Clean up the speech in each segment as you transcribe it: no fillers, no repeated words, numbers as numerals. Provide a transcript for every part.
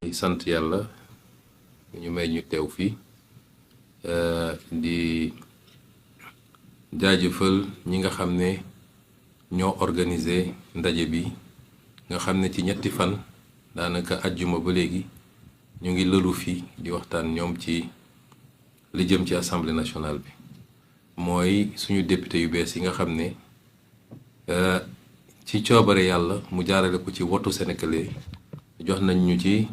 di sant yàlla ñu may ñu teew fii di jaajëfal ñi nga xam ne ñoo organiser ndaje bi nga xam ne ci ñetti fan daanaka ajjuma ba léegi ñu ngi lëlu fii di waxtaan ñoom ci li jëm ci assemblée nationale bi mooy suñu député yu bees yi nga xam ne ci coobare yàlla mu jaarale ko ci wotu sénégalais jox nañ ñu ci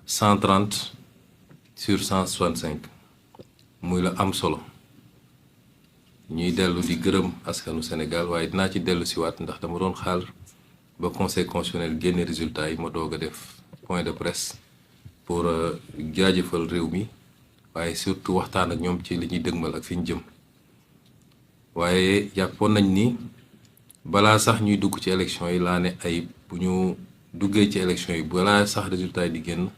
130 sur 165 muy la am solo ñuy dellu di gërëm askanu Sénégal waaye dinaa ci dellu siwaat ndax dama doon xaar ba conseil constitutionnel génne résultat yi ma doog a def point de presse pour jaajëfal réew mi waaye surtout waxtaan ak ñoom ci li ñuy dëgmal ak fi ñu jëm waaye jàppoon nañ ni balaa sax ñuy dugg ci élection yi laa ne ay bu ñu duggee ci élection yi balaa sax résultat yi di génn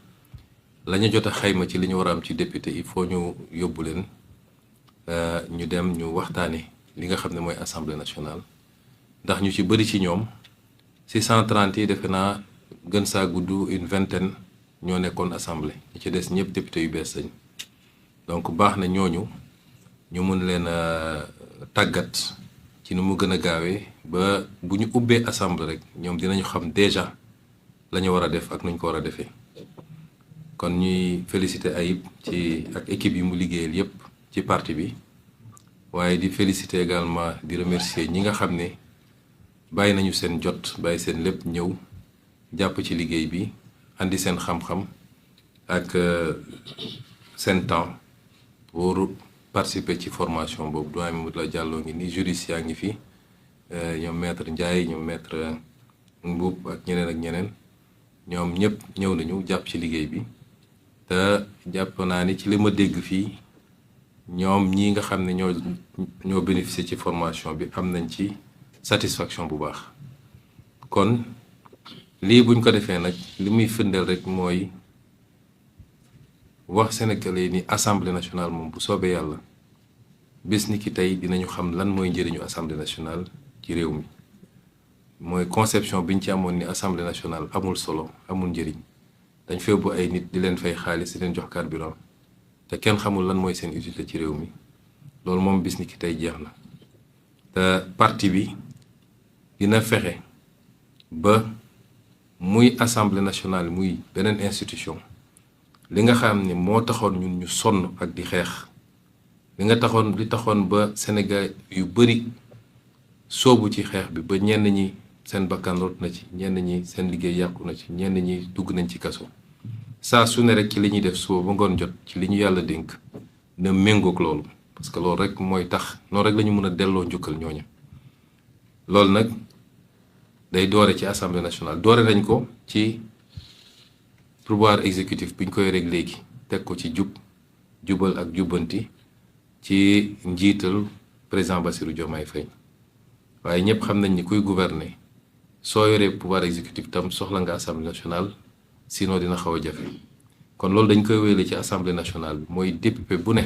la ñu jot a xayma ci li ñu war a am ci député il faut ñu yóbbu leen ñu dem ñu waxtaane li nga xam ne mooy assemblée nationale ndax ñu ci bëri ci ñoom si 130 yi defe naa gën saa gudd une vingtaine ñoo nekkoon assemblée ñi ci des ñëpp député yu bees lañ donc baax na ñooñu ñu mun leen a tàggat ci nu mu gën a gaawee ba bu ñu ubbee assemblée rek ñoom dinañu xam déjà la ñu war a def ak nuñ ko war a defee kon ñuy féliciter Ayib ci ak équipe yi mu liggéeyal yépp ci parti bi waaye di féliciter également di remercier ñi nga xam ne bàyyi nañu seen jot bàyyi seen lépp ñëw jàpp ci liggéey bi andi seen xam-xam ak seen temps pour participer ci formation boobu doyen Mamadou Diallo ngi ni juriste yaa ngi fi ñoom maître Ndiaye ñoom maître Mboup ak ñeneen ñoom ñëpp ñëw nañu jàpp ci liggéey bi te jàpp naa ni ci li ma dégg fii ñoom ñii nga xam ne ñoo bénéficier ci formation bi am nañ ci satisfaction bu baax kon lii buñ ko defee nag li muy firndeel rek mooy wax Sénégalais ni assemblée nationale moom bu soobee yàlla bés ni ki tey dinañu xam lan mooy njëriñu assemblée nationale ci réew mi mooy conception biñ ci amoon ni assemblée nationale amul solo amul njëriñ dañ fee bu ay nit di leen fay xaalis di leen jox carburant te kenn xamul lan mooy seen utilité ci réew mi loolu moom bis ni ki tey jeex na te parti bi dina fexe ba muy assemblée nationale muy beneen institution li nga xam ne moo taxoon ñun ñu sonn ak di xeex li taxoon ba Sénégal yu bari soobu ci xeex bi ba ñenn ñi seen bakkan rot na ci ñenn ñi seen liggéey yàqu na ci ñenn ñi dugg nañ ci kaso saa su ne rek ci li ñuy def suba ba ngoon jot ci li ñu yàlla dénk na méngoog loolu parce que loolu rek mooy tax noonu rek la ñu mën a delloo njukkal ñooñu loolu nag day doore ci assemblée nationale doore nañ ko ci pouvoir exécutif bi ñu koy rek léegi teg ko ci jubal ak jubbanti ci njiital président Bassirou Diomaye Faye waaye ñëpp xam nañ ni kuy gouverner soo yoree pouvoir exécutif tam soxla nga assemblée nationale sinon dina xaw a jafe kon loolu dañ koy wéyale ci assemblée nationale bi mooy député bu ne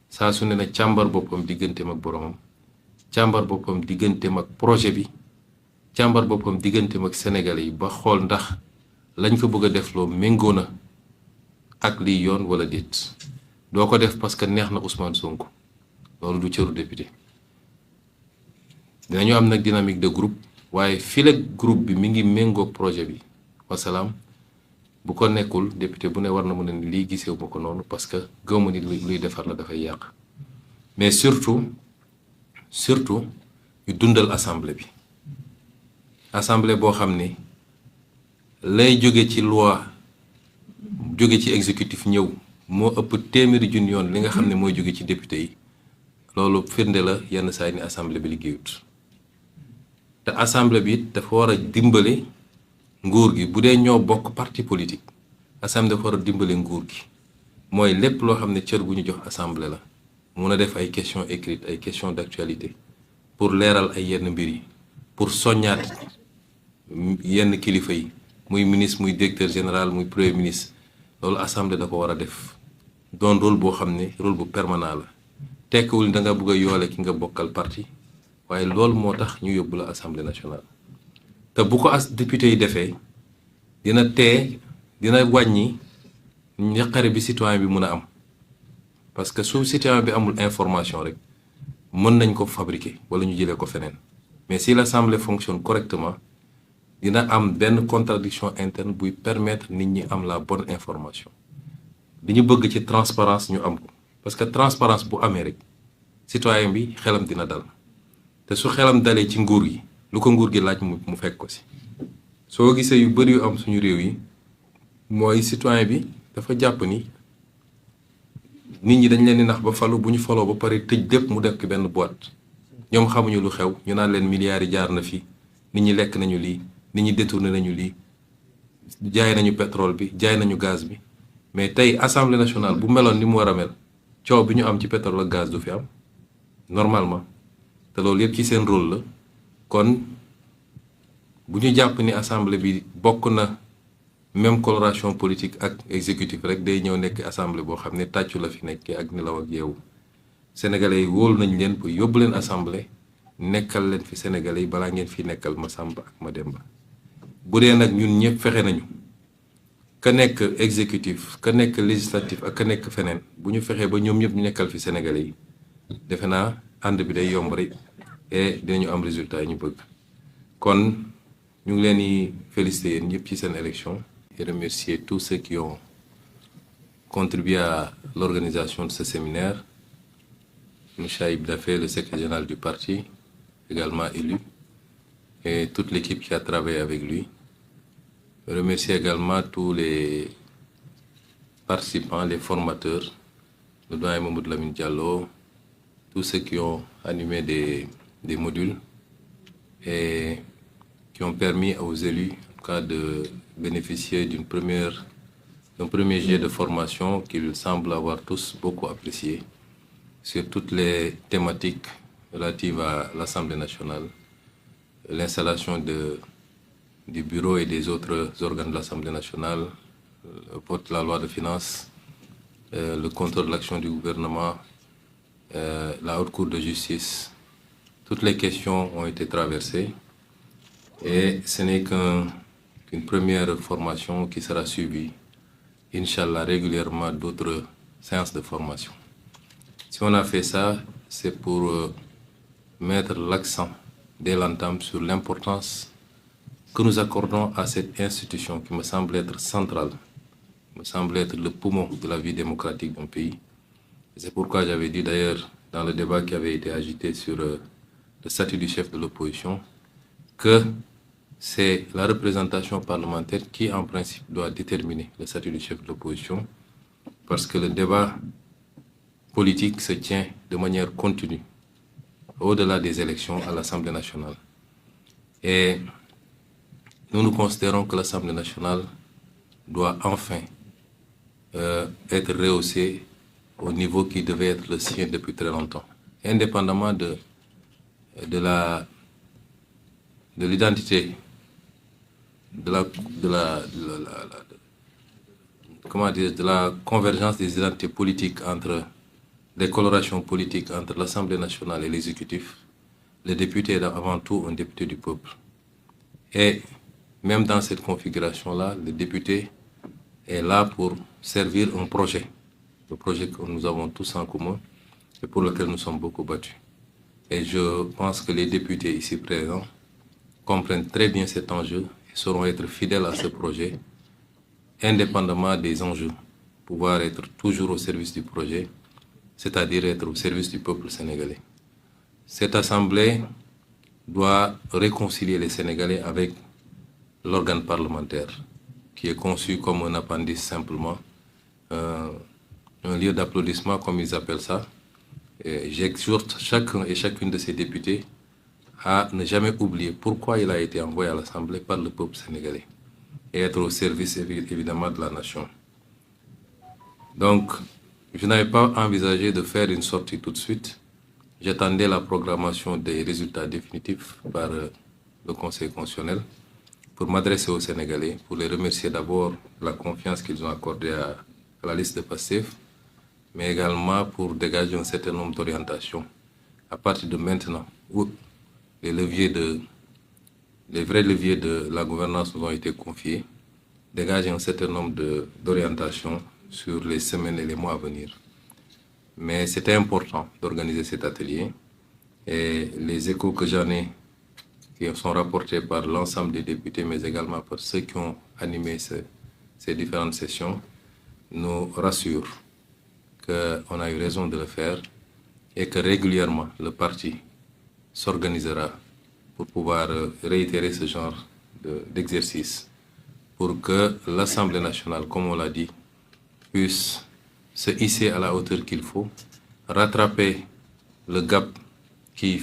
saa su ne na càmbar boppam digganteem ak boromam càmbar boppam digganteem ak projet bi càmbar boppam digganteem ak sénégalais yi ba xool ndax lañ ko bëgg a def loo méngoo na ak liy yoon wala déet doo ko def parce que neex na Ousmane Sonko loolu du cëru député dinañu am nag dynamique de groupe waaye file groupe bi mi ngi méngoog projet bi wasalaam bu ko nekkul député bu ne war na mën a ni lii gisewu ma ko noonu parce que gëwma ni luy defar la dafay yàq mais surtout ñu dundal assemblée bi assemblée boo xam ne lay jóge ci loi jóge ci exécutif ñëw moo ëpp téeméeri junni yoon li nga xam ne mooy jóge ci député yi loolu firnde la yenn saa yi ni assemblée bi liggéeyut te assemblée bi it dafa war a dimbale nguur gi bu dee ñoo bokk parti politique assemblée dafa war a dimbale nguur gi mooy lépp loo xam ne cër bu ñu jox assemblée la mun a def ay questions écrites ay questions d'actualité pour leeral ay yenn mbir yi pour soññaat yenn kilifa yi muy ministre muy directeur général muy premier ministre loolu assemblée da ko war a def doon rôle boo xam ne rôle bu permanent la tekkiwul da nga bëgg a yoole ki nga bokkal parti waaye loolu moo tax ñu yóbbu la assemblée nationale te bu ko député yi defee dina tee dina wàññi njaqare bi citoyen bi mun a am parce que su citoyen bi amul information rek mën nañ ko fabriquer wala ñu jëlee ko feneen mais si l'Assemblée fonctionne correctement dina am benn contradiction interne buy permettre nit ñi am la bonne information li ñu bëgg ci transparence ñu am ko parce que transparence bu amee rek citoyen bi xelam dina dal te su xelam dalee ci nguur gi lu ko nguur gi laaj mu fekk ko si soo gisee yu bëri yu am suñu réew yi mooy citoyen bi dafa jàpp ni nit ñi dañ leen di nax ba falu bu ñu faloo ba pare tëj lépp mu def ki benn boîte ñoom xamuñu lu xew ñu naan leen milliards yi jaar na fi nit ñi lekk nañu lii nit ñi détourné nañu lii jaay nañu pétrole bi jaay nañu gaz bi mais tey assemblée nationale bu meloon ni mu war a mel coow bi ñu am ci pétrole ak gaz du fi am normalement te loolu yëpp ci seen rôle la kon bu ñu jàpp ni assemblée bi bokk na même coloration politique ak exécutif rek day ñëw nekk assemblée boo xam ne tàccu la fi nekkee ak nelaw ak yeewu sénégalais yi wóolu nañ leen pour yóbbu leen assemblée nekkal leen fi sénégalais yi balaa ngeen fi nekkal ma Samba ak ma Demba bu dee nag ñun ñëpp fexe nañu ka nekk exécutif ka nekk législatif ak ka nekk feneen bu ñu fexee ba ñoom ñëpp ñu nekkal fi sénégalais yi defe naa ànd bi day yomb rek et dinañu am résultat yi ñu bëgg kon ñu ngi leen di féliciter yéen ñëpp ci seen élection et remercier tous ceux qui ont contribué à l'organisation de ce séminaire. M. Aïb Dafé, le secrétaire général du parti, également élu, et toute l'équipe qui a travaillé avec lui. Je remercie également tous les participants, les formateurs, le doyen Mamadou Lamine Diallo, tous ceux qui ont animé des modules et qui ont permis aux élus, en tout cas, de bénéficier d'un premier jet de formation qu'ils semblent avoir tous beaucoup apprécié sur toutes les thématiques relatives à l'Assemblée nationale, l'installation du bureau et des autres organes de l'Assemblée nationale, la loi de finances, le contrôle de l'action du gouvernement, la haute cour de justice. Toutes les questions ont été traversées et ce n'est qu'une première formation qui sera suivie, Inch'Allah, régulièrement d'autres séances de formation. Si on a fait ça, c'est pour mettre l'accent dès l'entame sur l'importance que nous accordons à cette institution qui me semble être centrale, me semble être le poumon de la vie démocratique d'un pays. C'est pourquoi j'avais dit d'ailleurs dans le débat qui avait été agité sur le statut du chef de l'opposition que c'est la représentation parlementaire qui, en principe, doit déterminer le statut du chef de l'opposition parce que le débat politique se tient de manière continue au-delà des élections à l'Assemblée nationale. Et nous considérons que l'Assemblée nationale doit enfin être rehaussée au niveau qui devait être le sien depuis très longtemps, indépendamment de l'identité, de la convergence des identités politiques entre des colorations politiques entre l'Assemblée nationale et l'exécutif. Le député est avant tout un député du peuple. Et même dans cette configuration-là, le député est là pour servir un projet, le projet que nous avons tous en commun et pour lequel nous sommes beaucoup battus. Et je pense que les députés ici présents comprennent très bien cet enjeu et sauront être fidèles à ce projet, indépendamment des enjeux, pouvoir être toujours au service du projet, c'est-à-dire être au service du peuple sénégalais. Cette assemblée doit réconcilier les Sénégalais avec l'organe parlementaire, qui est conçu comme un appendice simplement, un lieu d'applaudissement comme ils appellent ça. J'exhorte chacun et chacune de ces députés à ne jamais oublier pourquoi il a été envoyé à l'Assemblée par le peuple sénégalais et être au service évidemment de la nation. Donc, je n'avais pas envisagé de faire une sortie tout de suite. J'attendais la programmation des résultats définitifs par le Conseil constitutionnel pour m'adresser aux Sénégalais, pour les remercier d'abord de la confiance qu'ils ont accordée à la liste de Pastef, mais également pour dégager un certain nombre d'orientations à partir de maintenant où les vrais leviers de la gouvernance nous ont été confiés, dégager un certain nombre d'orientations sur les semaines et les mois à venir. Mais c'était important d'organiser cet atelier et les échos que j'en ai, qui sont rapportés par l'ensemble des députés, mais également par ceux qui ont animé ces différentes sessions, nous rassurent qu'on a eu raison de le faire et que régulièrement le parti s'organisera pour pouvoir réitérer ce genre d'exercice pour que l'Assemblée nationale, comme on l'a dit, puisse se hisser à la hauteur qu'il faut, rattraper le gap qui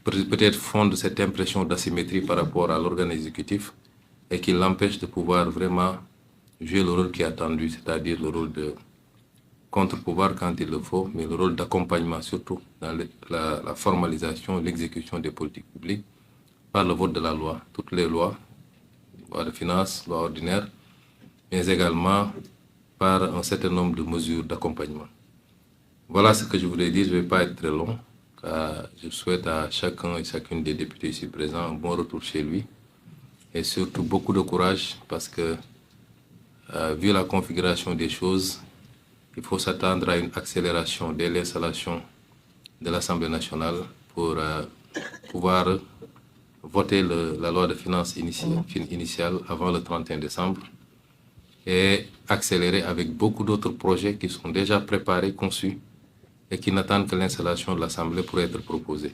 peut-être fonde cette impression d'asymétrie par rapport à l'organe exécutif et qui l'empêche de pouvoir vraiment jouer le rôle qui est attendu, c'est-à-dire le rôle de contre-pouvoir quand il le faut, mais le rôle d'accompagnement surtout dans la formalisation, l'exécution des politiques publiques par le vote de la loi, toutes les lois, loi de finances, loi ordinaire, mais également par un certain nombre de mesures d'accompagnement. Voilà ce que je voulais dire, je ne vais pas être très long, car je souhaite à chacun et chacune des députés ici présents un bon retour chez lui et surtout beaucoup de courage parce que, vu la configuration des choses, il faut s'attendre à une accélération dès l'installation de l'Assemblée nationale pour pouvoir voter la loi de finances initiale avant le 31 décembre et accélérer avec beaucoup d'autres projets qui sont déjà préparés, conçus et qui n'attendent que l'installation de l'Assemblée pour être proposés.